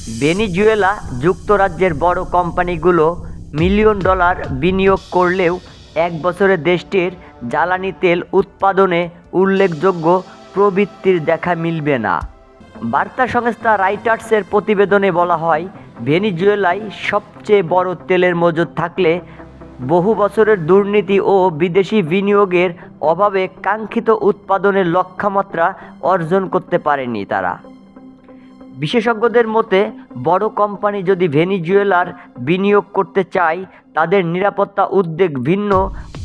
Venezuela যুক্তরাজ্যের বড় কোম্পানিগুলো মিলিয়ন ডলার বিনিয়োগ করলেও এক বছরে দেশটির জ্বালানি তেল উৎপাদনে উল্লেখযোগ্য প্রবৃদ্ধির দেখা মিলবে না। বার্তা সংস্থা রয়টার্সের প্রতিবেদনে বলা হয়, ভেনেজুয়েলায় সবচেয়ে বড় তেলের মজুদ থাকলে বহু বছরের দুর্নীতি ও বিদেশি বিনিয়োগের অভাবে কাঙ্ক্ষিত উৎপাদনের লক্ষ্যমাত্রা অর্জন করতে পারেনি তারা। বিশেষজ্ঞদের মতে, বড় কোম্পানি যদি ভেনেজুয়েলার বিনিয়োগ করতে চায়, তাদের নিরাপত্তা উদ্বেগ, ভিন্ন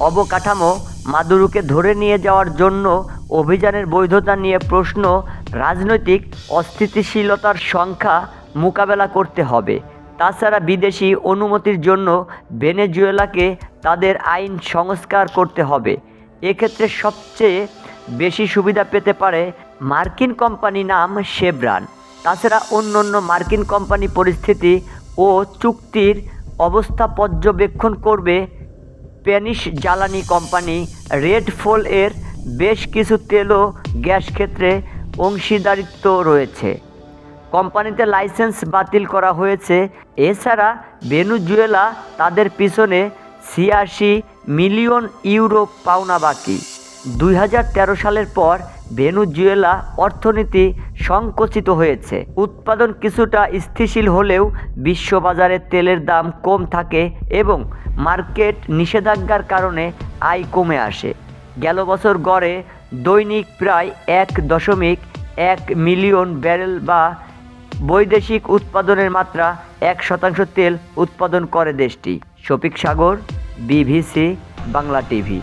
অবকাঠামো, মাদুরোকে ধরে নিয়ে যাওয়ার জন্য অভিযানের বৈধতা নিয়ে প্রশ্ন, রাজনৈতিক অস্থিতিশীলতার সংখ্যা মোকাবেলা করতে হবে। তাছাড়া বিদেশি অনুমতির জন্য ভেনেজুয়েলাকে তাদের আইন সংস্কার করতে হবে। এক্ষেত্রে সবচেয়ে বেশি সুবিধা পেতে পারে মার্কিন কোম্পানি নাম শেভরন। তাছাড়া অন্যান্য মার্কিন কোম্পানি পরিস্থিতি ও চুক্তির অবস্থা পর্যবেক্ষণ করবে। স্প্যানিশ জ্বালানি কোম্পানি রেডফোল এর বেশ কিছু তেল ও গ্যাস ক্ষেত্রে অংশীদারিত্ব রয়েছে। কোম্পানিতে লাইসেন্স বাতিল করা হয়েছে। এছাড়া ভেনেজুয়েলা তাদের পিছনে ৮৬ মিলিয়ন ইউরো পাওনা বাকি। ২০১৩ সালের পর ভেনেজুয়েলা অর্থনীতি সংকুচিত হয়েছে। উৎপাদন কিছুটা স্থিতিশীল হলেও বিশ্ববাজারে তেলের দাম কম থাকে এবং মার্কেট নিষেধাজ্ঞার কারণে আয় কমে আসে। গেল বছর গড়ে দৈনিক প্রায় ১.১ মিলিয়ন ব্যারেল বা বৈদেশিক উৎপাদনের মাত্রা ১% তেল উৎপাদন করে দেশটি। শফিক সাগর, বিবিসি বাংলা টিভি।